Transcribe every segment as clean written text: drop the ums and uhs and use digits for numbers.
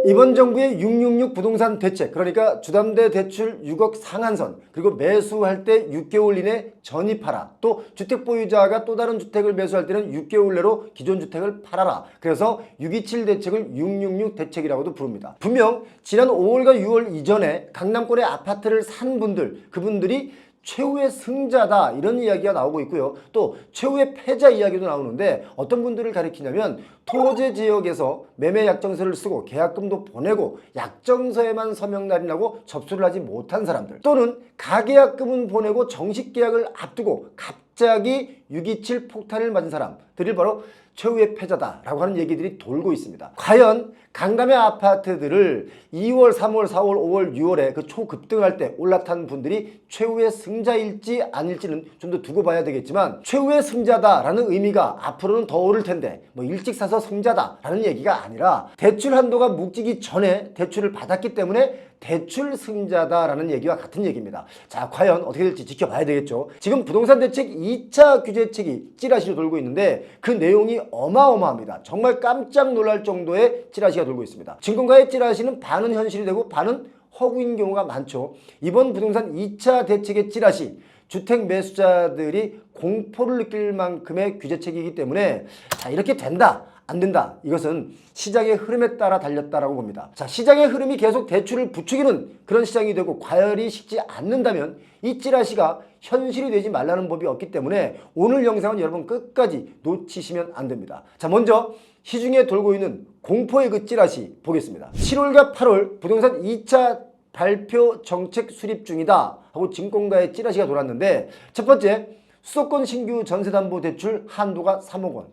이번 정부의 666 부동산 대책, 그러니까 주담대 대출 6억 상한선, 그리고 매수할 때 6개월 이내 전입하라, 또 주택 보유자가 또 다른 주택을 매수할 때는 6개월 내로 기존 주택을 팔아라. 그래서 627 대책을 666 대책이라고도 부릅니다. 분명 지난 5월과 6월 이전에 강남권의 아파트를 산 분들, 그분들이 최후의 승자다, 이런 이야기가 나오고 있고요. 또 최후의 패자 이야기도 나오는데 어떤 분들을 가리키냐면 토지 지역에서 매매 약정서를 쓰고 계약금도 보내고 약정서에만 서명 날인하고 접수를 하지 못한 사람들, 또는 가계약금은 보내고 정식 계약을 앞두고 갑자기 627 폭탄을 맞은 사람들이 바로 최후의 패자다라고 하는 얘기들이 돌고 있습니다. 과연 강남의 아파트들을 2월, 3월, 4월, 5월, 6월에 그 초급등할 때 올라탄 분들이 최후의 승자일지 아닐지는 좀 더 두고 봐야 되겠지만, 최후의 승자다라는 의미가 앞으로는 더 오를 텐데 뭐 일찍 사서 승자다라는 얘기가 아니라 대출 한도가 묶이기 전에 대출을 받았기 때문에 대출 승자다라는 얘기와 같은 얘기입니다. 자, 과연 어떻게 될지 지켜봐야 되겠죠. 지금 부동산 대책 2차 규제책이 찌라시로 돌고 있는데 그 내용이 어마어마합니다. 정말 깜짝 놀랄 정도의 찌라시가 돌고 있습니다. 증권가의 찌라시는 반은 현실이 되고 반은 허구인 경우가 많죠. 이번 부동산 2차 대책의 찌라시, 주택 매수자들이 공포를 느낄 만큼의 규제책이기 때문에 자, 이렇게 된다, 안 된다, 이것은 시장의 흐름에 따라 달렸다라고 봅니다. 자, 시장의 흐름이 계속 대출을 부추기는 그런 시장이 되고 과열이 식지 않는다면 이 찌라시가 현실이 되지 말라는 법이 없기 때문에 오늘 영상은 여러분 끝까지 놓치시면 안 됩니다. 자, 먼저 시중에 돌고 있는 공포의 그 찌라시 보겠습니다. 7월과 8월 부동산 2차 발표 정책 수립 중이다 하고 증권가의 찌라시가 돌았는데, 첫 번째, 수도권 신규 전세담보대출 한도가 3억 원.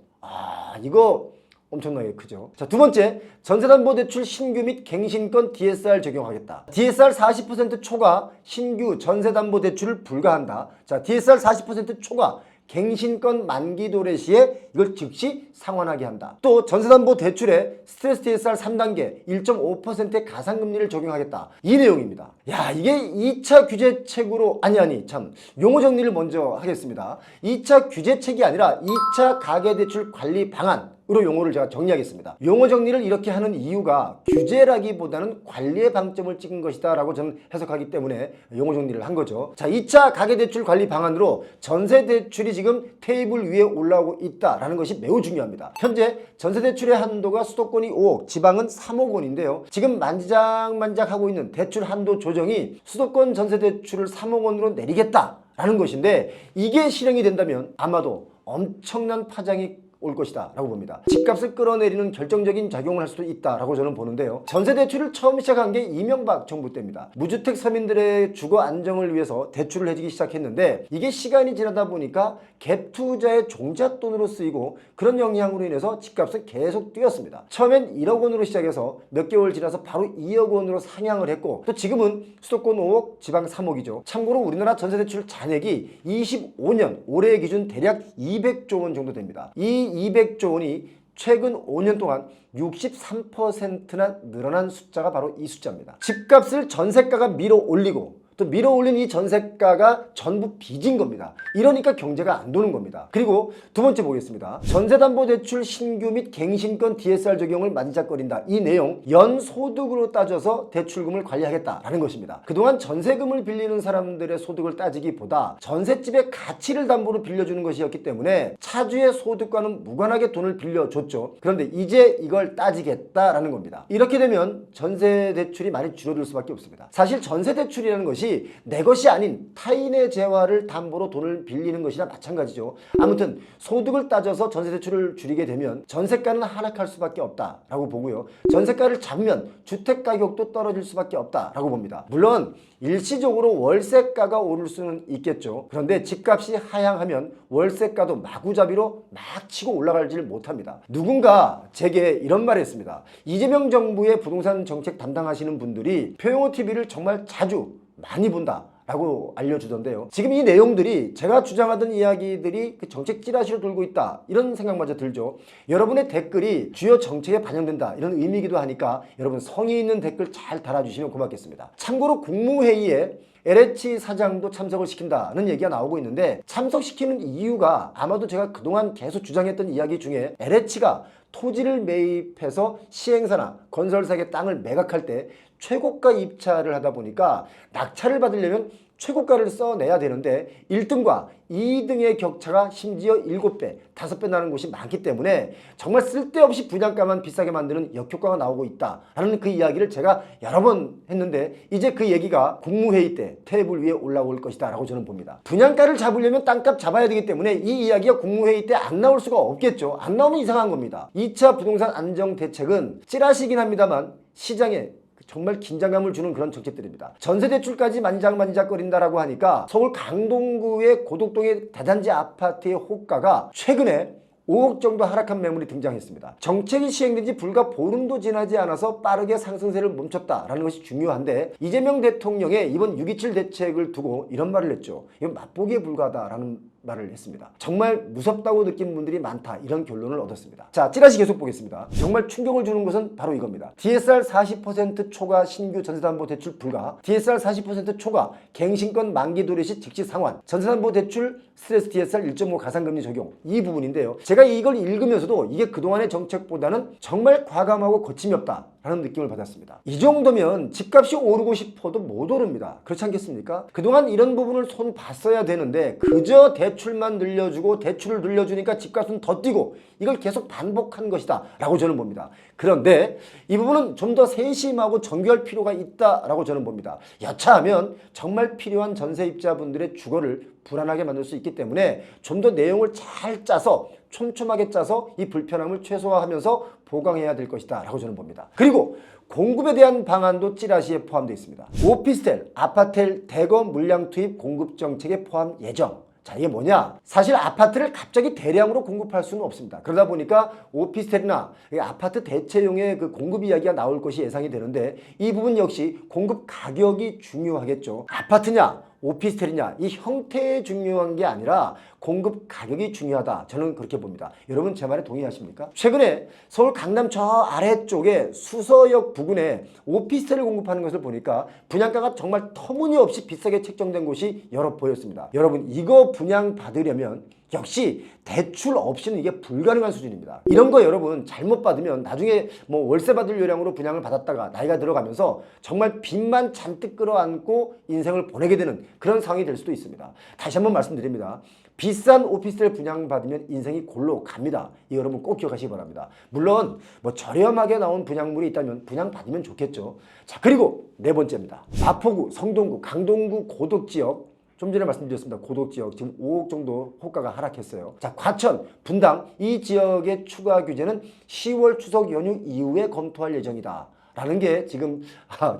이거 엄청나게 크죠. 자, 두 번째, 전세담보대출 신규 및 갱신권 DSR 적용하겠다. DSR 40% 초과 신규 전세담보대출을 불가한다. 자, DSR 40% 초과 갱신권 만기 도래 시에 이걸 즉시 상환하게 한다. 또 전세담보대출에 스트레스 DSR 3단계 1.5%의 가상금리를 적용하겠다. 이 내용입니다. 야, 이게 2차 규제책으로 참 용어 정리를 먼저 하겠습니다. 2차 규제책이 아니라 2차 가계대출 관리 방안으로 용어를 제가 정리하겠습니다. 용어 정리를 이렇게 하는 이유가 규제라기보다는 관리에 방점을 찍은 것이다 라고 저는 해석하기 때문에 용어 정리를 한 거죠. 자, 2차 가계대출 관리 방안으로 전세대출이 지금 테이블 위에 올라오고 있다라는 것이 매우 중요합니다. 현재 전세대출의 한도가 수도권이 5억, 지방은 3억 원인데요. 지금 만지작만작하고 있는 대출 한도 조정이 수도권 전세대출을 3억 원으로 내리겠다라는 것인데, 이게 실행이 된다면 아마도 엄청난 파장이 올 것이다 라고 봅니다. 집값을 끌어내리는 결정적인 작용을 할 수도 있다 라고 저는 보는데요. 전세대출을 처음 시작한 게 이명박 정부 때입니다. 무주택 서민들의 주거 안정을 위해서 대출을 해주기 시작했는데, 이게 시간이 지나다 보니까 갭 투자의 종잣돈으로 쓰이고 그런 영향으로 인해서 집값은 계속 뛰었습니다. 처음엔 1억 원으로 시작해서 몇 개월 지나서 바로 2억 원으로 상향을 했고, 또 지금은 수도권 5억, 지방 3억이죠. 참고로 우리나라 전세대출 잔액이 25년 올해 기준 대략 200조 원 정도 됩니다. 이 200조 원이 최근 5년 동안 63%나 늘어난 숫자가 바로 이 숫자입니다. 집값을 전세가가 밀어 올리고 또 밀어 올린 이 전세가가 전부 빚인 겁니다. 이러니까 경제가 안 도는 겁니다. 그리고 두 번째 보겠습니다. 전세담보대출 신규 및 갱신권 DSR 적용을 만지작거린다. 이 내용, 연소득으로 따져서 대출금을 관리하겠다라는 것입니다. 그동안 전세금을 빌리는 사람들의 소득을 따지기보다 전셋집의 가치를 담보로 빌려주는 것이었기 때문에 차주의 소득과는 무관하게 돈을 빌려줬죠. 그런데 이제 이걸 따지겠다라는 겁니다. 이렇게 되면 전세대출이 많이 줄어들 수밖에 없습니다. 사실 전세대출이라는 것이 내 것이 아닌 타인의 재화를 담보로 돈을 빌리는 것이나 마찬가지죠. 아무튼 소득을 따져서 전세대출을 줄이게 되면 전세가는 하락할 수밖에 없다라고 보고요. 전세가를 잡으면 주택가격도 떨어질 수밖에 없다라고 봅니다. 물론 일시적으로 월세가가 오를 수는 있겠죠. 그런데 집값이 하향하면 월세가도 마구잡이로 막 치고 올라가지를 못합니다. 누군가 제게 이런 말을 했습니다. 이재명 정부의 부동산 정책 담당하시는 분들이 표용호 TV를 정말 자주 많이 본다 라고 알려주던데요. 지금 이 내용들이 제가 주장하던 이야기들이 그 정책 찌라시로 돌고 있다 이런 생각마저 들죠. 여러분의 댓글이 주요 정책에 반영된다 이런 의미이기도 하니까 여러분 성의 있는 댓글 잘 달아주시면 고맙겠습니다. 참고로 국무회의에 LH 사장도 참석을 시킨다는 얘기가 나오고 있는데 참석시키는 이유가 아마도 제가 그동안 계속 주장했던 이야기 중에 LH가 토지를 매입해서 시행사나 건설사에게 땅을 매각할 때 최고가 입찰을 하다 보니까 낙찰을 받으려면 최고가를 써내야 되는데 1등과 2등의 격차가 심지어 7배, 5배 나는 곳이 많기 때문에 정말 쓸데없이 분양가만 비싸게 만드는 역효과가 나오고 있다라는 그 이야기를 제가 여러 번 했는데 이제 그 얘기가 국무회의 때 테이블 위에 올라올 것이다 라고 저는 봅니다. 분양가를 잡으려면 땅값 잡아야 되기 때문에 이 이야기가 국무회의 때 안 나올 수가 없겠죠. 안 나오면 이상한 겁니다. 2차 부동산 안정 대책은 찌라시긴 합니다만 시장에 정말 긴장감을 주는 그런 정책들입니다. 전세대출까지 만작만작거린다라고 하니까 서울 강동구의 고덕동의 다단지 아파트의 호가가 최근에 5억 정도 하락한 매물이 등장했습니다. 정책이 시행된 지 불과 보름도 지나지 않아서 빠르게 상승세를 멈췄다라는 것이 중요한데 이재명 대통령의 이번 6.27 대책을 두고 이런 말을 했죠. 이건 맛보기에 불과하다라는 말을 했습니다. 정말 무섭다고 느낀 분들이 많다 이런 결론을 얻었습니다. 자, 찌라시 계속 보겠습니다. 정말 충격을 주는 것은 바로 이겁니다. DSR 40% 초과 신규 전세담보대출 불가, DSR 40% 초과 갱신권 만기 도래 시 즉시 상환, 전세담보대출 스트레스 DSR 1.5 가상금리 적용 이 부분인데요. 제가 이걸 읽으면서도 이게 그동안의 정책보다는 정말 과감하고 거침이 없다 라는 느낌을 받았습니다. 이 정도면 집값이 오르고 싶어도 못 오릅니다. 그렇지 않겠습니까? 그동안 이런 부분을 손 봤어야 되는데 그저 대출만 늘려주고 대출을 늘려주니까 집값은 더 뛰고 이걸 계속 반복한 것이다 라고 저는 봅니다. 그런데 이 부분은 좀 더 세심하고 정교할 필요가 있다라고 저는 봅니다. 여차하면 정말 필요한 전세입자분들의 주거를 불안하게 만들 수 있기 때문에 좀 더 내용을 잘 짜서 촘촘하게 짜서 이 불편함을 최소화하면서 보강해야 될 것이다 라고 저는 봅니다. 그리고 공급에 대한 방안도 찌라시에 포함되어 있습니다. 오피스텔, 아파텔 대거 물량 투입 공급 정책에 포함 예정. 자, 이게 뭐냐? 사실 아파트를 갑자기 대량으로 공급할 수는 없습니다. 그러다 보니까 오피스텔이나 아파트 대체용의 그 공급 이야기가 나올 것이 예상이 되는데 이 부분 역시 공급 가격이 중요하겠죠. 아파트냐? 오피스텔이냐 이 형태에 중요한 게 아니라 공급 가격이 중요하다. 저는 그렇게 봅니다. 여러분 제 말에 동의하십니까? 최근에 서울 강남 저 아래쪽에 수서역 부근에 오피스텔을 공급하는 것을 보니까 분양가가 정말 터무니없이 비싸게 책정된 곳이 여러 보였습니다. 여러분 이거 분양받으려면 역시 대출 없이는 이게 불가능한 수준입니다. 이런 거 여러분 잘못 받으면 나중에 뭐 월세 받을 요량으로 분양을 받았다가 나이가 들어가면서 정말 빚만 잔뜩 끌어안고 인생을 보내게 되는 그런 상황이 될 수도 있습니다. 다시 한번 말씀드립니다. 비싼 오피스텔 분양받으면 인생이 골로 갑니다. 이 여러분 꼭 기억하시기 바랍니다. 물론 뭐 저렴하게 나온 분양물이 있다면 분양받으면 좋겠죠. 자, 그리고 네 번째입니다. 마포구, 성동구, 강동구 고덕지역 좀 전에 말씀드렸습니다. 고덕지역 지금 5억 정도 호가가 하락했어요. 자, 과천, 분당 이 지역의 추가 규제는 10월 추석 연휴 이후에 검토할 예정이다. 라는 게 지금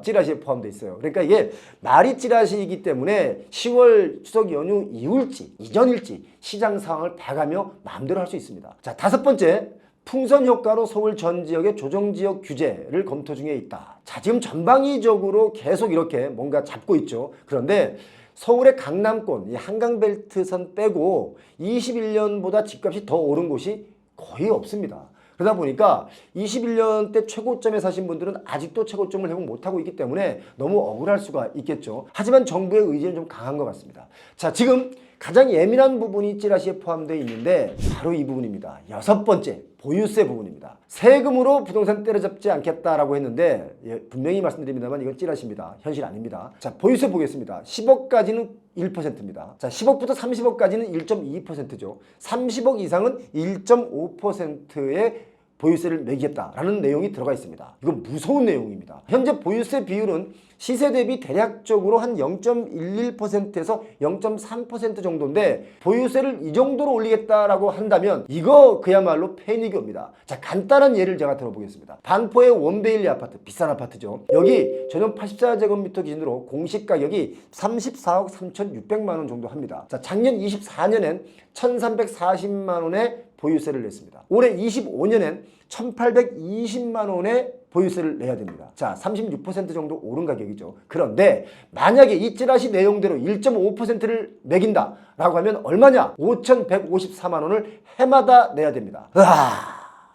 찌라시에 포함되어 있어요. 그러니까 이게 말이 찌라시이기 때문에 10월 추석 연휴 이후일지 이전일지 시장 상황을 봐가며 마음대로 할 수 있습니다. 자, 다섯 번째. 풍선 효과로 서울 전 지역의 조정지역 규제를 검토 중에 있다. 자, 지금 전방위적으로 계속 이렇게 뭔가 잡고 있죠. 그런데 서울의 강남권, 이 한강벨트선 빼고 21년보다 집값이 더 오른 곳이 거의 없습니다. 그러다 보니까 21년 때 최고점에 사신 분들은 아직도 최고점을 회복 못하고 있기 때문에 너무 억울할 수가 있겠죠. 하지만 정부의 의지는 좀 강한 것 같습니다. 자, 지금 가장 예민한 부분이 찌라시에 포함되어 있는데 바로 이 부분입니다. 여섯 번째, 보유세 부분입니다. 세금으로 부동산 때려잡지 않겠다라고 했는데 분명히 말씀드립니다만 이건 찌라시입니다. 현실 아닙니다. 자, 보유세 보겠습니다. 10억까지는 1%입니다. 자, 10억부터 30억까지는 1.2%죠. 30억 이상은 1.5%의 보유세를 매기겠다라는 내용이 들어가 있습니다. 이건 무서운 내용입니다. 현재 보유세 비율은 시세 대비 대략적으로 한 0.11%에서 0.3% 정도인데 보유세를 이 정도로 올리겠다라고 한다면 이거 그야말로 패닉이 옵니다. 자, 간단한 예를 제가 들어보겠습니다. 반포의 원베일리 아파트, 비싼 아파트죠. 여기 전용 84제곱미터 기준으로 공시 가격이 34억 3,600만 원 정도 합니다. 자, 작년 24년엔 1,340만 원의 보유세를 냈습니다. 올해 25년엔 1,820만 원의 보유세를 내야 됩니다. 자, 36% 정도 오른 가격이죠. 그런데 만약에 이 찌라시 내용대로 1.5%를 매긴다 라고 하면 얼마냐? 5,154만 원을 해마다 내야 됩니다.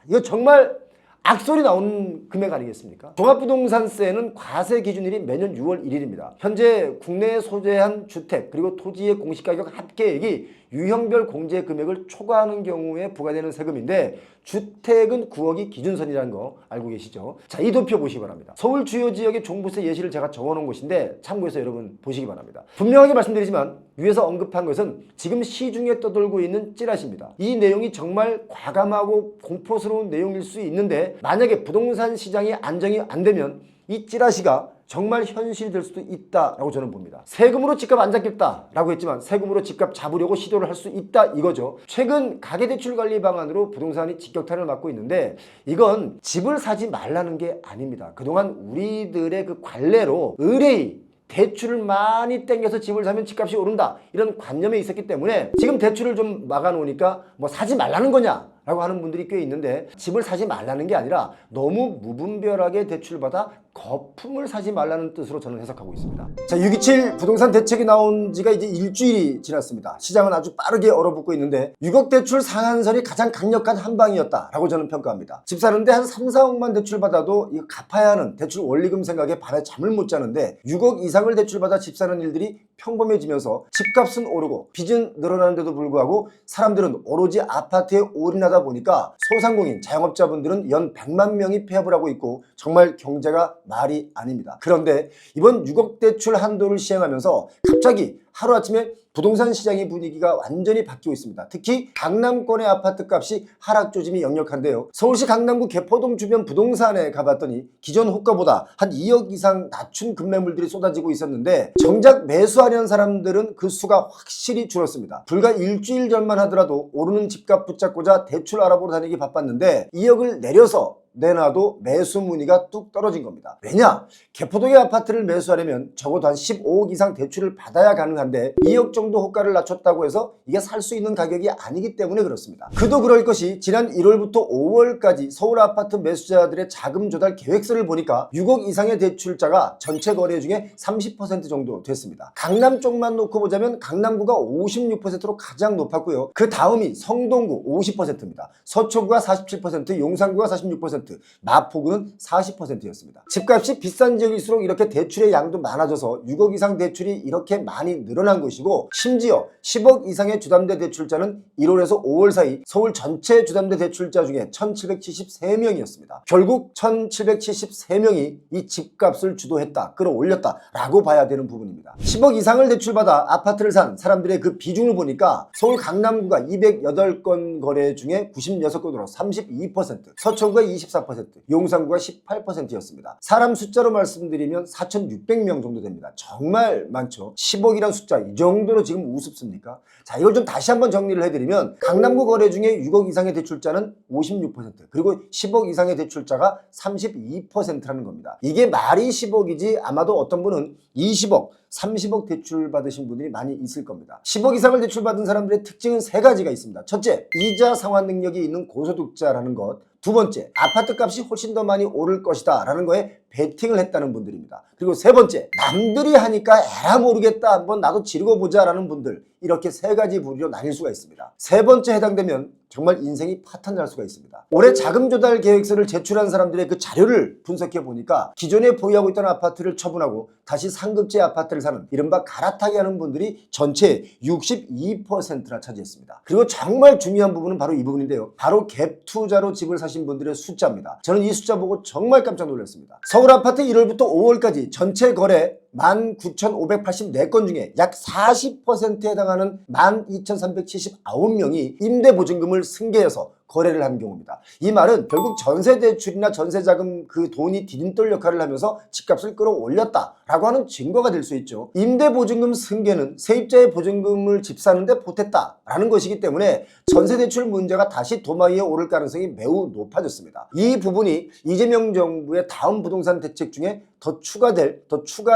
이거 정말 악소리 나오는 금액 아니겠습니까? 종합부동산세는 과세 기준일이 매년 6월 1일입니다. 현재 국내에 소재한 주택 그리고 토지의 공시가격 합계액이 유형별 공제 금액을 초과하는 경우에 부과되는 세금인데 주택은 9억이 기준선이라는 거 알고 계시죠? 자, 이 도표 보시기 바랍니다. 서울 주요 지역의 종부세 예시를 제가 적어놓은 곳인데 참고해서 여러분 보시기 바랍니다. 분명하게 말씀드리지만 위에서 언급한 것은 지금 시중에 떠돌고 있는 찌라시입니다. 이 내용이 정말 과감하고 공포스러운 내용일 수 있는데 만약에 부동산 시장이 안정이 안 되면 이 찌라시가 정말 현실이 될 수도 있다라고 저는 봅니다. 세금으로 집값 안 잡겠다라고 했지만 세금으로 집값 잡으려고 시도를 할 수 있다 이거죠. 최근 가계대출 관리 방안으로 부동산이 직격탄을 맞고 있는데 이건 집을 사지 말라는 게 아닙니다. 그동안 우리들의 그 관례로 의뢰이 대출을 많이 땡겨서 집을 사면 집값이 오른다 이런 관념에 있었기 때문에 지금 대출을 좀 막아놓으니까 뭐 사지 말라는 거냐 라고 하는 분들이 꽤 있는데 집을 사지 말라는 게 아니라 너무 무분별하게 대출받아 거품을 사지 말라는 뜻으로 저는 해석하고 있습니다. 자, 627 부동산 대책이 나온 지가 이제 일주일이 지났습니다. 시장은 아주 빠르게 얼어붙고 있는데 6억 대출 상한선이 가장 강력한 한방이었다라고 저는 평가합니다. 집 사는데 한 3, 4억만 대출받아도 이거 갚아야 하는 대출 원리금 생각에 밤에 잠을 못 자는데 6억 이상을 대출받아 집 사는 일들이 평범해지면서 집값은 오르고 빚은 늘어나는데도 불구하고 사람들은 오로지 아파트에 올인하다 보니까 소상공인, 자영업자분들은 연 100만 명이 폐업을 하고 있고 정말 경제가 말이 아닙니다. 그런데 이번 6억 대출 한도를 시행하면서 갑자기 하루아침에 부동산 시장의 분위기가 완전히 바뀌고 있습니다. 특히 강남권의 아파트 값이 하락 조짐이 역력한데요. 서울시 강남구 개포동 주변 부동산에 가봤더니 기존 호가보다 한 2억 이상 낮춘 급매물들이 쏟아지고 있었는데 정작 매수하려는 사람들은 그 수가 확실히 줄었습니다. 불과 일주일 전만 하더라도 오르는 집값 붙잡고자 대출 알아보러 다니기 바빴는데 2억을 내려서 내놔도 매수 문의가 뚝 떨어진 겁니다. 왜냐? 개포동의 아파트를 매수하려면 적어도 한 15억 이상 대출을 받아야 가능한데 2억 정도 호가를 낮췄다고 해서 이게 살 수 있는 가격이 아니기 때문에 그렇습니다. 그도 그럴 것이 지난 1월부터 5월까지 서울 아파트 매수자들의 자금 조달 계획서를 보니까 6억 이상의 대출자가 전체 거래 중에 30% 정도 됐습니다. 강남 쪽만 놓고 보자면 강남구가 56%로 가장 높았고요. 그 다음이 성동구 50%입니다. 서초구가 47%, 용산구가 46%, 마포구는 40%였습니다. 집값이 비싼 지역일수록 이렇게 대출의 양도 많아져서 6억 이상 대출이 이렇게 많이 늘어난 것이고 심지어 10억 이상의 주담대 대출자는 1월에서 5월 사이 서울 전체 주담대 대출자 중에 1773명이었습니다. 결국 1773명이 이 집값을 주도했다, 끌어올렸다 라고 봐야 되는 부분입니다. 10억 이상을 대출받아 아파트를 산 사람들의 그 비중을 보니까 서울 강남구가 208건 거래 중에 96건으로 32%, 서초구가 24%, 용산구가 18%였습니다. 사람 숫자로 말씀드리면 4,600명 정도 됩니다. 정말 많죠. 10억이란 숫자 이 정도로 지금 우습습니까? 자, 이걸 좀 다시 한번 정리를 해드리면 강남구 거래 중에 6억 이상의 대출자는 56%, 그리고 10억 이상의 대출자가 32%라는 겁니다. 이게 말이 10억이지 아마도 어떤 분은 20억, 30억 대출 받으신 분들이 많이 있을 겁니다. 10억 이상을 대출받은 사람들의 특징은 세 가지가 있습니다. 첫째, 이자 상환 능력이 있는 고소득자라는 것. 두 번째, 아파트 값이 훨씬 더 많이 오를 것이다 라는 거에 베팅을 했다는 분들입니다. 그리고 세 번째, 남들이 하니까 에라 모르겠다 한번 나도 지르고 보자 라는 분들. 이렇게 세 가지 부류로 나뉠 수가 있습니다. 세 번째 해당되면 정말 인생이 파탄날 수가 있습니다. 올해 자금 조달 계획서를 제출한 사람들의 그 자료를 분석해 보니까 기존에 보유하고 있던 아파트를 처분하고 다시 상급지 아파트를 사는 이른바 갈아타기 하는 분들이 전체 62%나 차지했습니다. 그리고 정말 중요한 부분은 바로 이 부분인데요. 바로 갭 투자로 집을 사신 분들의 숫자입니다. 저는 이 숫자 보고 정말 깜짝 놀랐습니다. 서울 아파트 1월부터 5월까지 전체 거래 19,584건 중에 약 40%에 해당하는 12,379명이 임대보증금을 승계해서 거래를 한 경우입니다. 이 말은 결국 전세대출이나 전세자금 그 돈이 디딤돌 역할을 하면서 집값을 끌어올렸다 라고 하는 증거가 될 수 있죠. 임대보증금 승계는 세입자의 보증금을 집사하는 데 보탰다라는 것이기 때문에 전세대출 문제가 다시 도마 위에 오를 가능성이 매우 높아졌습니다. 이 부분이 이재명 정부의 다음 부동산 대책 중에 더 추가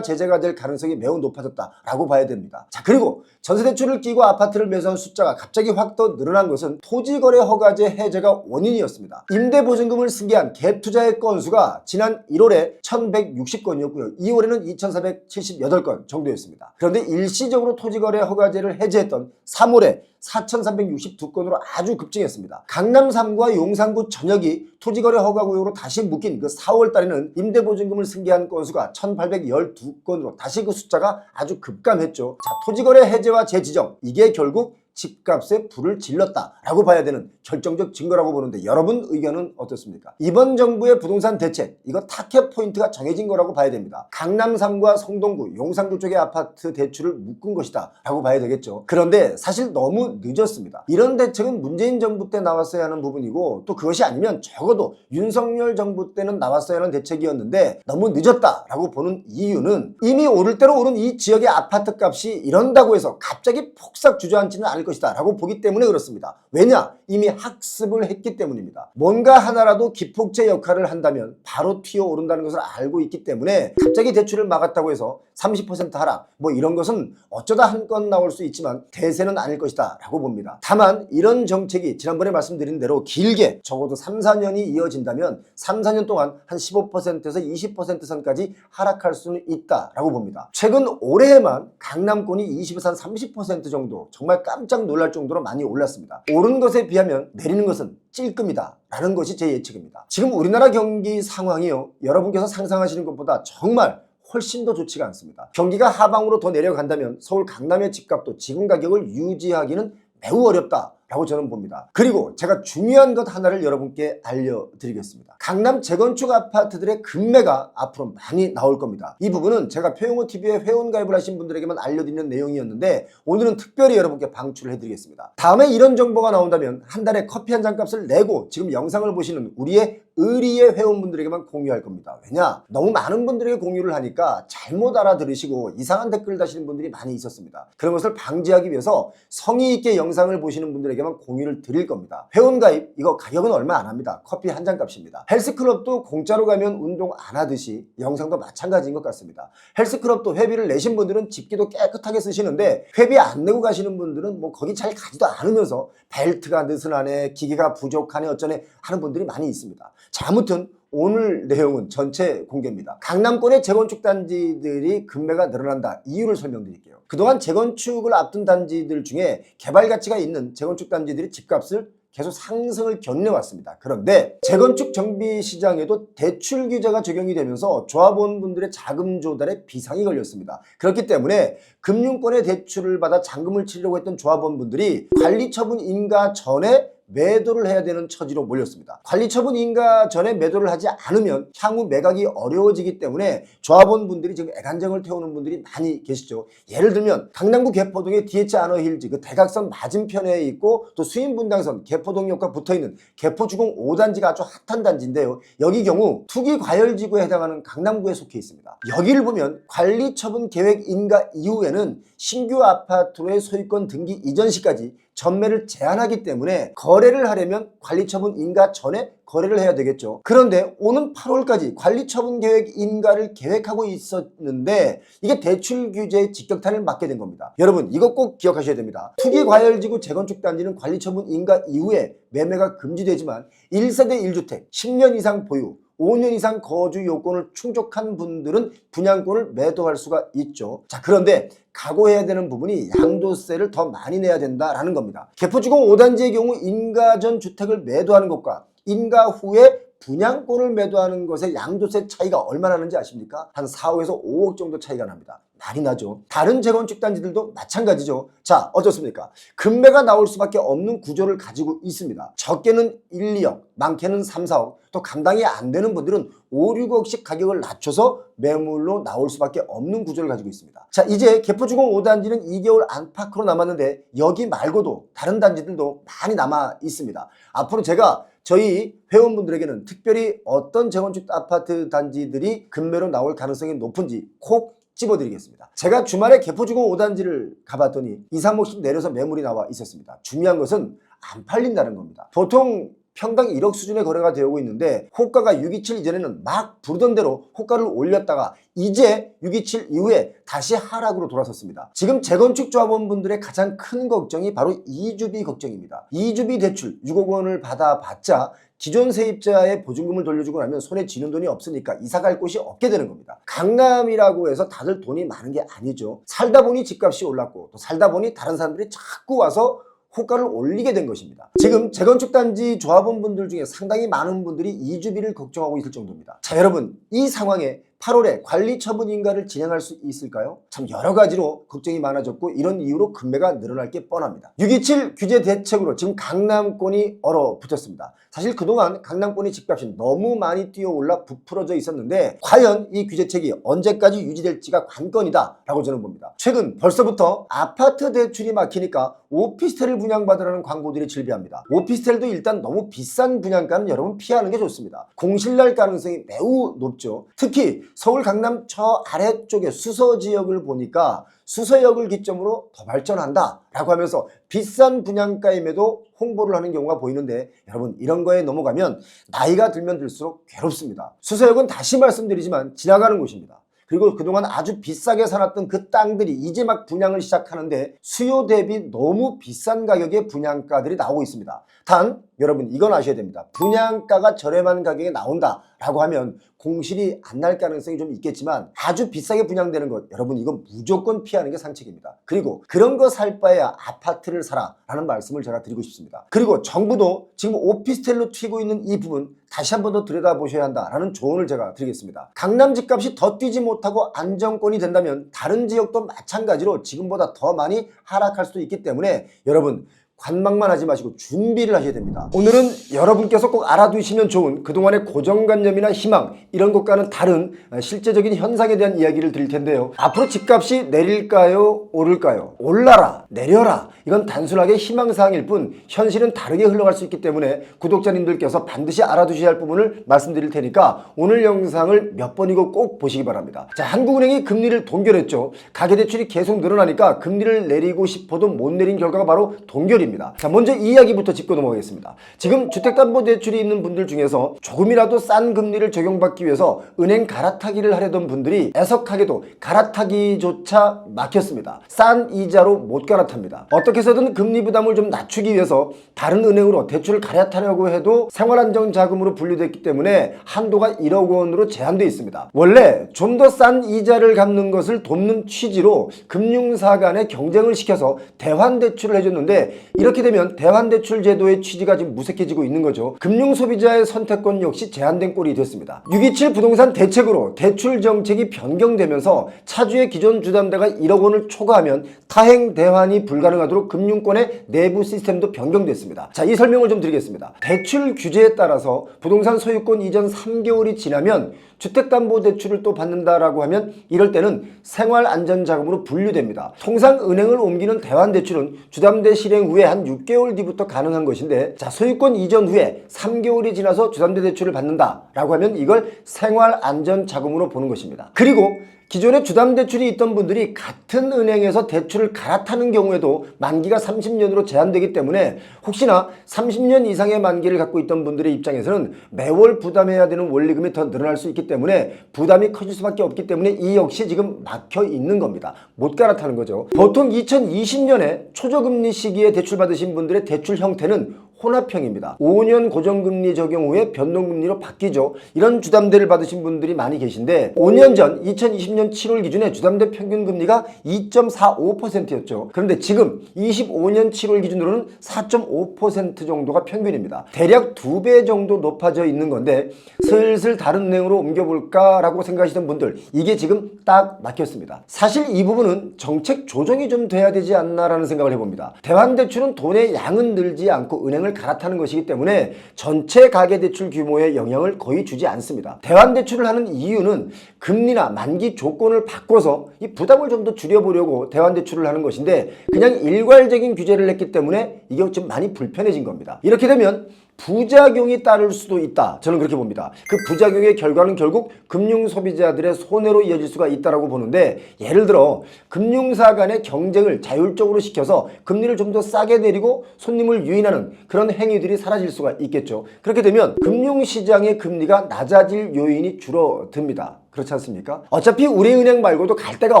제재가 될 가능성이 매우 높아졌다라고 봐야 됩니다. 자, 그리고 전세대출을 끼고 아파트를 매수한 숫자가 갑자기 확 더 늘어난 것은 토지거래 허가제 해제가 원인이었습니다. 임대보증금을 승계한 갭투자의 건수가 지난 1월에 1160건이었고요. 2월에는 2478건 정도였습니다. 그런데 일시적으로 토지거래 허가제를 해제했던 3월에 4362건으로 아주 급증했습니다. 강남 3구와 용산구 전역이 토지거래 허가구역으로 다시 묶인 그 4월 달에는 임대보증금을 승계한 건수가 1812건으로 다시 그 숫자가 아주 급감했죠. 자, 토지거래 해제와 재지정, 이게 결국 집값에 불을 질렀다라고 봐야 되는 결정적 증거라고 보는데 여러분 의견은 어떻습니까? 이번 정부의 부동산 대책, 이거 타켓 포인트가 정해진 거라고 봐야 됩니다. 강남 3구와 성동구, 용산구 쪽의 아파트 대출을 묶은 것이다 라고 봐야 되겠죠. 그런데 사실 너무 늦었습니다. 이런 대책은 문재인 정부 때 나왔어야 하는 부분이고 또 그것이 아니면 적어도 윤석열 정부 때는 나왔어야 하는 대책이었는데 너무 늦었다라고 보는 이유는 이미 오를 대로 오른 이 지역의 아파트 값이 이런다고 해서 갑자기 폭삭 주저앉지는 않을 것이다 라고 보기 때문에 그렇습니다. 왜냐? 이미 학습을 했기 때문입니다. 뭔가 하나라도 기폭제 역할을 한다면 바로 튀어오른다는 것을 알고 있기 때문에 갑자기 대출을 막았다고 해서 30% 하락 뭐 이런 것은 어쩌다 한 건 나올 수 있지만 대세는 아닐 것이다 라고 봅니다. 다만 이런 정책이 지난번에 말씀드린 대로 길게 적어도 3, 4년이 이어진다면 3, 4년 동안 한 15%에서 20% 선까지 하락할 수는 있다 라고 봅니다. 최근 올해에만 강남권이 20에서 한 30% 정도 정말 깜짝 놀랄 정도로 많이 올랐습니다. 오른 것에 비하면 내리는 것은 찔끔이다 라는 것이 제 예측입니다. 지금 우리나라 경기 상황이요, 여러분께서 상상하시는 것보다 정말 훨씬 더 좋지가 않습니다. 경기가 하방으로 더 내려간다면 서울 강남의 집값도 지금 가격을 유지하기는 매우 어렵다 라고 저는 봅니다. 그리고 제가 중요한 것 하나를 여러분께 알려드리겠습니다. 강남 재건축 아파트들의 급매가 앞으로 많이 나올 겁니다. 이 부분은 제가 표용호TV에 회원가입을 하신 분들에게만 알려드리는 내용이었는데 오늘은 특별히 여러분께 방출을 해드리겠습니다. 다음에 이런 정보가 나온다면 한 달에 커피 한 잔 값을 내고 지금 영상을 보시는 우리의 의리의 회원분들에게만 공유할 겁니다. 왜냐? 너무 많은 분들에게 공유를 하니까 잘못 알아들으시고 이상한 댓글 다시는 분들이 많이 있었습니다. 그런 것을 방지하기 위해서 성의 있게 영상을 보시는 분들에게만 공유를 드릴 겁니다. 회원가입 이거 가격은 얼마 안 합니다. 커피 한 잔 값입니다. 헬스클럽도 공짜로 가면 운동 안 하듯이 영상도 마찬가지인 것 같습니다. 헬스클럽도 회비를 내신 분들은 집기도 깨끗하게 쓰시는데 회비 안 내고 가시는 분들은 뭐 거기 잘 가지도 않으면서 벨트가 느슨하네, 기계가 부족하네 어쩌네 하는 분들이 많이 있습니다. 자, 아무튼 오늘 내용은 전체 공개입니다. 강남권의 재건축 단지들이 급매가 늘어난다. 이유를 설명드릴게요. 그동안 재건축을 앞둔 단지들 중에 개발 가치가 있는 재건축 단지들이 집값을 계속 상승을 견뎌왔습니다. 그런데 재건축 정비 시장에도 대출 규제가 적용이 되면서 조합원분들의 자금 조달에 비상이 걸렸습니다. 그렇기 때문에 금융권의 대출을 받아 잔금을 치려고 했던 조합원분들이 관리처분 인가 전에 매도를 해야 되는 처지로 몰렸습니다. 관리처분 인가 전에 매도를 하지 않으면 향후 매각이 어려워지기 때문에 조합원분들이 지금 애간장을 태우는 분들이 많이 계시죠. 예를 들면 강남구 개포동의 DH 아너힐즈 그 대각선 맞은편에 있고 또 수인분당선 개포동역과 붙어있는 개포주공 5단지가 아주 핫한 단지인데요. 여기 경우 투기 과열지구에 해당하는 강남구에 속해 있습니다. 여기를 보면 관리처분 계획 인가 이후에는 신규 아파트로의 소유권 등기 이전 시까지 전매를 제한하기 때문에 거래를 하려면 관리처분 인가 전에 거래를 해야 되겠죠. 그런데 오는 8월까지 관리처분 계획 인가를 계획하고 있었는데 이게 대출 규제의 직격탄을 맞게 된 겁니다. 여러분 이거 꼭 기억하셔야 됩니다. 투기과열지구 재건축 단지는 관리처분 인가 이후에 매매가 금지되지만 1세대 1주택 10년 이상 보유 5년 이상 거주 요건을 충족한 분들은 분양권을 매도할 수가 있죠. 자, 그런데 각오해야 되는 부분이 양도세를 더 많이 내야 된다라는 겁니다. 개포주공 5단지의 경우 인가 전 주택을 매도하는 것과 인가 후에 분양권을 매도하는 것의 양도세 차이가 얼마나 나는지 아십니까? 한 4억에서 5억 정도 차이가 납니다. 많이 나죠. 다른 재건축 단지들도 마찬가지죠. 자, 어떻습니까? 급매가 나올 수밖에 없는 구조를 가지고 있습니다. 적게는 1, 2억, 많게는 3, 4억, 또 감당이 안 되는 분들은 5, 6억씩 가격을 낮춰서 매물로 나올 수밖에 없는 구조를 가지고 있습니다. 자, 이제 개포주공 5단지는 2개월 안팎으로 남았는데 여기 말고도 다른 단지들도 많이 남아 있습니다. 앞으로 제가 저희 회원분들에게는 특별히 어떤 재건축 아파트 단지들이 급매로 나올 가능성이 높은지 꼭 찝어드리겠습니다. 제가 주말에 개포주공 5단지를 가봤더니 2, 3억씩 내려서 매물이 나와 있었습니다. 중요한 것은 안 팔린다는 겁니다. 보통 평당 1억 수준의 거래가 되고 있는데 호가가 627 이전에는 막 부르던 대로 호가를 올렸다가 이제 627 이후에 다시 하락으로 돌아섰습니다. 지금 재건축 조합원분들의 가장 큰 걱정이 바로 이주비 걱정입니다. 이주비 대출 6억 원을 받아봤자 기존 세입자의 보증금을 돌려주고 나면 손에 쥐는 돈이 없으니까 이사갈 곳이 없게 되는 겁니다. 강남이라고 해서 다들 돈이 많은 게 아니죠. 살다 보니 집값이 올랐고 또 살다 보니 다른 사람들이 자꾸 와서 호가를 올리게 된 것입니다. 지금 재건축 단지 조합원분들 중에 상당히 많은 분들이 이주비를 걱정하고 있을 정도입니다. 자, 여러분, 이 상황에 8월에 관리 처분 인가를 진행할 수 있을까요? 참 여러 가지로 걱정이 많아졌고 이런 이유로 금매가 늘어날 게 뻔합니다. 627 규제 대책으로 지금 강남권이 얼어붙었습니다. 사실 그동안 강남권의 집값이 너무 많이 뛰어올라 부풀어져 있었는데 과연 이 규제책이 언제까지 유지될지가 관건이다 라고 저는 봅니다. 최근 벌써부터 아파트 대출이 막히니까 오피스텔을 분양받으라는 광고들이 질비합니다. 오피스텔도 일단 너무 비싼 분양가는 여러분 피하는 게 좋습니다. 공실날 가능성이 매우 높죠. 특히 서울 강남 저 아래쪽에 수서 지역을 보니까 수서역을 기점으로 더 발전한다 라고 하면서 비싼 분양가임에도 홍보를 하는 경우가 보이는데 여러분 이런 거에 넘어가면 나이가 들면 들수록 괴롭습니다. 수서역은 다시 말씀드리지만 지나가는 곳입니다. 그리고 그동안 아주 비싸게 사놨던 그 땅들이 이제 막 분양을 시작하는데 수요 대비 너무 비싼 가격의 분양가들이 나오고 있습니다. 단 여러분 이건 아셔야 됩니다. 분양가가 저렴한 가격에 나온다 라고 하면 공실이 안 날 가능성이 좀 있겠지만 아주 비싸게 분양되는 것 여러분 이건 무조건 피하는 게 상책입니다. 그리고 그런 거 살 바에야 아파트를 사라 라는 말씀을 제가 드리고 싶습니다. 그리고 정부도 지금 오피스텔로 튀고 있는 이 부분 다시 한 번 더 들여다보셔야 한다라는 조언을 제가 드리겠습니다. 강남 집값이 더 뛰지 못하고 안정권이 된다면 다른 지역도 마찬가지로 지금보다 더 많이 하락할 수도 있기 때문에 여러분 관망만 하지 마시고 준비를 하셔야 됩니다. 오늘은 여러분께서 꼭 알아두시면 좋은 그동안의 고정관념이나 희망 이런 것과는 다른 실제적인 현상에 대한 이야기를 드릴 텐데요. 앞으로 집값이 내릴까요? 오를까요? 올라라, 내려라 이건 단순하게 희망사항일 뿐 현실은 다르게 흘러갈 수 있기 때문에 구독자님들께서 반드시 알아두셔야 할 부분을 말씀드릴 테니까 오늘 영상을 몇 번이고 꼭 보시기 바랍니다. 자, 한국은행이 금리를 동결했죠. 가계대출이 계속 늘어나니까 금리를 내리고 싶어도 못 내린 결과가 바로 동결입니다. 자, 먼저 이 이야기부터 짚고 넘어가겠습니다. 지금 주택담보대출이 있는 분들 중에서 조금이라도 싼 금리를 적용받기 위해서 은행 갈아타기를 하려던 분들이 애석하게도 갈아타기조차 막혔습니다. 싼 이자로 못 갈아탑니다. 어떻게 해서든 금리 부담을 좀 낮추기 위해서 다른 은행으로 대출을 갈아타려고 해도 생활안정자금으로 분류됐기 때문에 한도가 1억 원으로 제한되어 있습니다. 원래 좀 더 싼 이자를 갚는 것을 돕는 취지로 금융사 간에 경쟁을 시켜서 대환대출을 해줬는데 이렇게 되면 대환대출 제도의 취지가 지금 무색해지고 있는 거죠. 금융소비자의 선택권 역시 제한된 꼴이 됐습니다. 627 부동산 대책으로 대출 정책이 변경되면서 차주의 기존 주담대가 1억 원을 초과하면 타행 대환이 불가능하도록 금융권의 내부 시스템도 변경됐습니다. 자, 이 설명을 좀 드리겠습니다. 대출 규제에 따라서 부동산 소유권 이전 3개월이 지나면 주택담보대출을 또 받는다라고 하면 이럴 때는 생활안전자금으로 분류됩니다. 통상 은행을 옮기는 대환대출은 주담대 실행 후에 한 6개월 뒤부터 가능한 것인데 자, 소유권 이전 후에 3개월이 지나서 주담대 대출을 받는다라고 하면 이걸 생활안전자금으로 보는 것입니다. 그리고 기존에 주담대출이 있던 분들이 같은 은행에서 대출을 갈아타는 경우에도 만기가 30년으로 제한되기 때문에 혹시나 30년 이상의 만기를 갖고 있던 분들의 입장에서는 매월 부담해야 되는 원리금이 더 늘어날 수 있기 때문에 부담이 커질 수밖에 없기 때문에 이 역시 지금 막혀 있는 겁니다. 못 갈아타는 거죠. 보통 2020년에 초저금리 시기에 대출 받으신 분들의 대출 형태는 혼합형입니다. 5년 고정금리 적용 후에 변동금리로 바뀌죠. 이런 주담대를 받으신 분들이 많이 계신데 5년 전 2020년 7월 기준에 주담대 평균 금리가 2.45%였죠. 그런데 지금 25년 7월 기준으로는 4.5% 정도가 평균입니다. 대략 2배 정도 높아져 있는 건데 슬슬 다른 은행으로 옮겨볼까 라고 생각하시던 분들 이게 지금 딱 막혔습니다. 사실 이 부분은 정책 조정이 좀 돼야 되지 않나라는 생각을 해봅니다. 대환대출은 돈의 양은 늘지 않고 은행을 갈아타는 것이기 때문에 전체 가계대출 규모에 영향을 거의 주지 않습니다. 대환대출을 하는 이유는 금리나 만기 조건을 바꿔서 이 부담을 좀 더 줄여보려고 대환대출을 하는 것인데 그냥 일괄적인 규제를 했기 때문에 이게 좀 많이 불편해진 겁니다. 이렇게 되면 부작용이 따를 수도 있다. 저는 그렇게 봅니다. 그 부작용의 결과는 결국 금융소비자들의 손해로 이어질 수가 있다고 보는데 예를 들어 금융사 간의 경쟁을 자율적으로 시켜서 금리를 좀 더 싸게 내리고 손님을 유인하는 그런 행위들이 사라질 수가 있겠죠. 그렇게 되면 금융시장의 금리가 낮아질 요인이 줄어듭니다. 그렇지 않습니까? 어차피 우리은행 말고도 갈 데가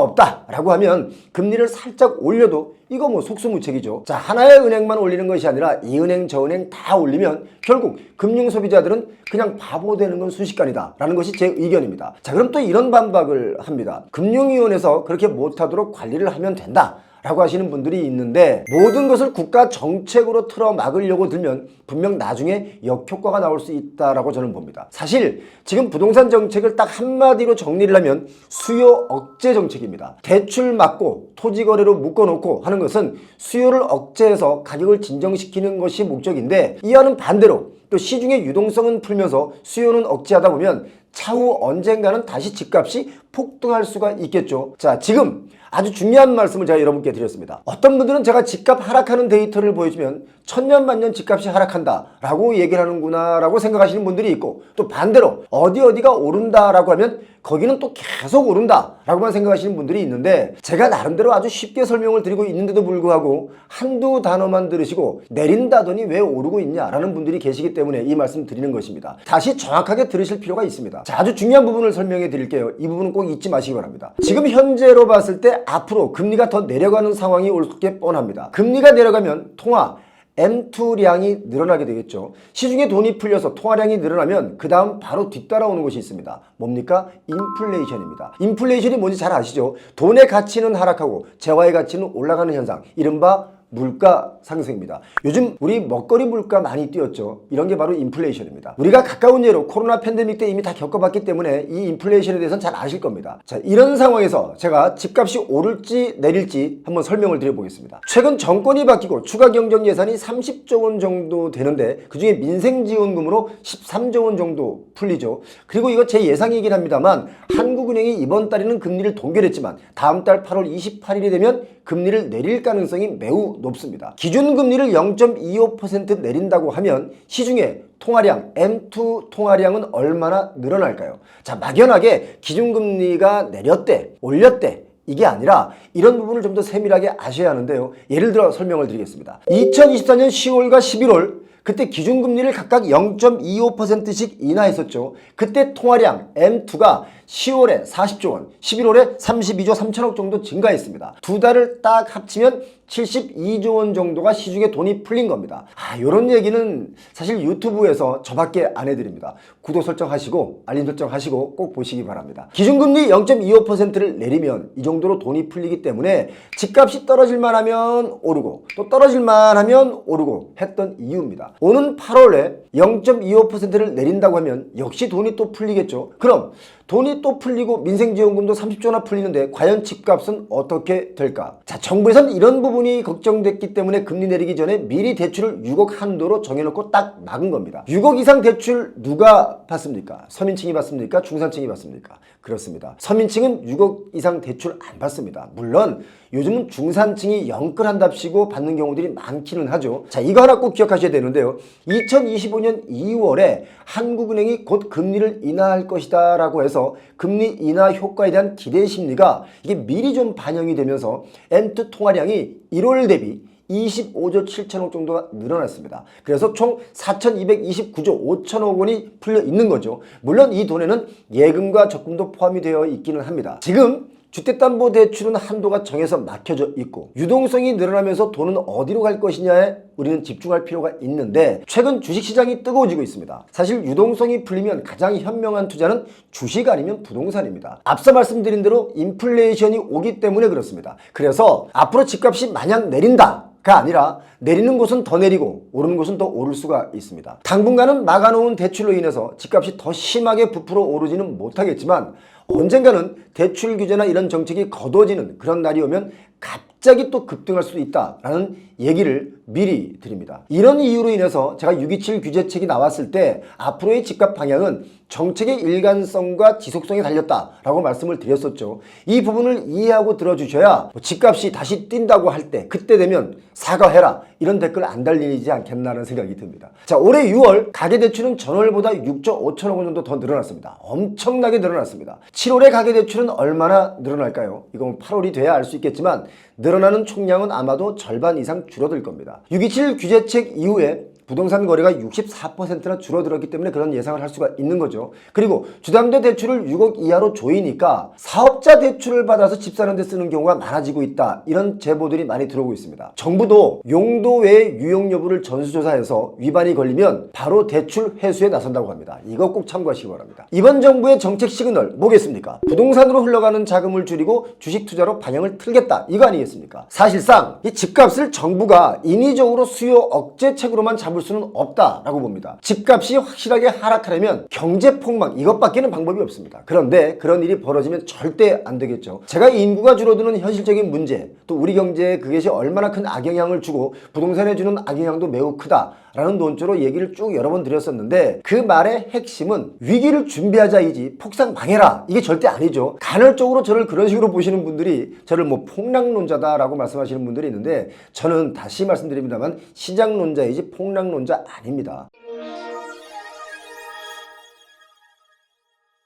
없다라고 하면 금리를 살짝 올려도 이거 뭐 속수무책이죠. 자, 하나의 은행만 올리는 것이 아니라 이 은행 저 은행 다 올리면 결국 금융소비자들은 그냥 바보 되는 건 순식간이다 라는 것이 제 의견입니다. 자, 그럼 또 이런 반박을 합니다. 금융위원회에서 그렇게 못하도록 관리를 하면 된다 라고 하시는 분들이 있는데 모든 것을 국가 정책으로 틀어 막으려고 들면 분명 나중에 역효과가 나올 수 있다라고 저는 봅니다. 사실 지금 부동산 정책을 딱 한마디로 정리를 하면 수요 억제 정책입니다. 대출 막고 토지 거래로 묶어놓고 하는 것은 수요를 억제해서 가격을 진정시키는 것이 목적인데 이와는 반대로 또 시중의 유동성은 풀면서 수요는 억제하다 보면 차후 언젠가는 다시 집값이 폭등할 수가 있겠죠. 자, 지금 아주 중요한 말씀을 제가 여러분께 드렸습니다. 어떤 분들은 제가 집값 하락하는 데이터를 보여주면 천년만년 집값이 하락한다 라고 얘기를 하는구나 라고 생각하시는 분들이 있고 또 반대로 어디가 오른다 라고 하면 거기는 또 계속 오른다 라고만 생각하시는 분들이 있는데 제가 나름대로 아주 쉽게 설명을 드리고 있는데도 불구하고 한두 단어만 들으시고 내린다더니 왜 오르고 있냐 라는 분들이 계시기 때문에 이 말씀 드리는 것입니다. 다시 정확하게 들으실 필요가 있습니다. 자, 아주 중요한 부분을 설명해 드릴게요. 이 부분은 꼭 잊지 마시기 바랍니다. 지금 현재로 봤을 때 앞으로 금리가 더 내려가는 상황이 올 게 뻔합니다. 금리가 내려가면 통화 M2량이 늘어나게 되겠죠. 시중에 돈이 풀려서 통화량이 늘어나면 그 다음 바로 뒤따라오는 것이 있습니다. 뭡니까? 인플레이션입니다. 인플레이션이 뭔지 잘 아시죠? 돈의 가치는 하락하고 재화의 가치는 올라가는 현상, 이른바 물가 상승입니다. 요즘 우리 먹거리 물가 많이 뛰었죠. 이런 게 바로 인플레이션입니다. 우리가 가까운 예로 코로나 팬데믹 때 이미 다 겪어봤기 때문에 이 인플레이션에 대해서는 잘 아실 겁니다. 자, 이런 상황에서 제가 집값이 오를지 내릴지 한번 설명을 드려보겠습니다. 최근 정권이 바뀌고 추가 경정 예산이 30조 원 정도 되는데 그중에 민생지원금으로 13조 원 정도 풀리죠. 그리고 이거 제 예상이긴 합니다만 한국은행이 이번 달에는 금리를 동결했지만 다음 달 8월 28일이 되면 금리를 내릴 가능성이 매우 높습니다. 기준금리를 0.25% 내린다고 하면 시중에 통화량, M2 통화량은 얼마나 늘어날까요? 자, 막연하게 기준금리가 내렸대, 올렸대 이게 아니라 이런 부분을 좀 더 세밀하게 아셔야 하는데요. 예를 들어 설명을 드리겠습니다. 2024년 10월과 11월 그때 기준금리를 각각 0.25%씩 인하했었죠. 그때 통화량 M2가 10월에 40조 원, 11월에 32조 3천억 정도 증가했습니다. 두 달을 딱 합치면 72조 원 정도가 시중에 돈이 풀린 겁니다. 이런 얘기는 사실 유튜브에서 저밖에 안 해드립니다. 구독 설정하시고 알림 설정하시고 꼭 보시기 바랍니다. 기준금리 0.25%를 내리면 이 정도로 돈이 풀리기 때문에 집값이 떨어질만 하면 오르고 또 떨어질만 하면 오르고 했던 이유입니다. 오는 8월에 0.25%를 내린다고 하면 역시 돈이 또 풀리겠죠. 그럼 돈이 또 풀리고 민생지원금도 30조나 풀리는데 과연 집값은 어떻게 될까? 자, 정부에서는 이런 부분이 걱정됐기 때문에 금리 내리기 전에 미리 대출을 6억 한도로 정해놓고 딱 막은 겁니다. 6억 이상 대출 누가 받습니까? 서민층이 받습니까? 중산층이 받습니까? 그렇습니다. 서민층은 6억 이상 대출 안 받습니다. 물론 요즘은 중산층이 영끌한답시고 받는 경우들이 많기는 하죠. 자, 이거 하나 꼭 기억하셔야 되는데요. 2025년 2월에 한국은행이 곧 금리를 인하할 것이다 라고 해서 금리 인하 효과에 대한 기대 심리가 이게 미리 좀 반영이 되면서 M2 통화량이 1월 대비 25조 7천억 정도가 늘어났습니다. 그래서 총 4,229조 5천억 원이 풀려 있는 거죠. 물론 이 돈에는 예금과 적금도 포함이 되어 있기는 합니다. 지금 주택담보대출은 한도가 정해서 막혀져 있고 유동성이 늘어나면서 돈은 어디로 갈 것이냐에 우리는 집중할 필요가 있는데 최근 주식시장이 뜨거워지고 있습니다. 사실 유동성이 풀리면 가장 현명한 투자는 주식 아니면 부동산입니다. 앞서 말씀드린 대로 인플레이션이 오기 때문에 그렇습니다. 그래서 앞으로 집값이 마냥 내린다가 아니라 내리는 곳은 더 내리고 오르는 곳은 더 오를 수가 있습니다. 당분간은 막아놓은 대출로 인해서 집값이 더 심하게 부풀어 오르지는 못하겠지만 언젠가는 대출 규제나 이런 정책이 거둬지는 그런 날이 오면 갑자기 또 급등할 수도 있다라는 얘기를 미리 드립니다. 이런 이유로 인해서 제가 6.27 규제책이 나왔을 때 앞으로의 집값 방향은 정책의 일관성과 지속성에 달렸다라고 말씀을 드렸었죠. 이 부분을 이해하고 들어주셔야 집값이 다시 뛴다고 할 때 그때 되면 사과해라 이런 댓글 안 달리지 않겠나라는 생각이 듭니다. 자, 올해 6월 가계대출은 전월보다 6조 5천억 원 정도 더 늘어났습니다. 엄청나게 늘어났습니다. 7월의 가계대출은 얼마나 늘어날까요? 이건 8월이 돼야 알 수 있겠지만 늘어나는 총량은 아마도 절반 이상 줄어들 겁니다. 6.27 규제책 이후에 부동산 거래가 64%나 줄어들었기 때문에 그런 예상을 할 수가 있는 거죠. 그리고 주담대 대출을 6억 이하로 조이니까 사업자 대출을 받아서 집 사는 데 쓰는 경우가 많아지고 있다. 이런 제보들이 많이 들어오고 있습니다. 정부도 용도 외의 유용 여부를 전수조사해서 위반이 걸리면 바로 대출 회수에 나선다고 합니다. 이거 꼭 참고하시기 바랍니다. 이번 정부의 정책 시그널 뭐겠습니까? 부동산으로 흘러가는 자금을 줄이고 주식 투자로 방향을 틀겠다. 이거 아니겠습니까? 사실상 이 집값을 정부가 인위적으로 수요 억제책으로만 잡을 수는 없다라고 봅니다. 집값이 확실하게 하락하려면 경제 폭망 이것밖에는 방법이 없습니다. 그런데 그런 일이 벌어지면 절대 안 되겠죠. 제가 인구가 줄어드는 현실적인 문제, 또 우리 경제에 그것이 얼마나 큰 악영향을 주고 부동산에 주는 악영향도 매우 크다라는 논조로 얘기를 쭉 여러 번 드렸었는데 그 말의 핵심은 위기를 준비하자이지 폭삭 망해라 이게 절대 아니죠. 간헐적으로 저를 그런 식으로 보시는 분들이 저를 뭐 폭락론자다라고 말씀하시는 분들이 있는데 저는 다시 말씀드립니다만 시장론자이지 폭락론자 아닙니다.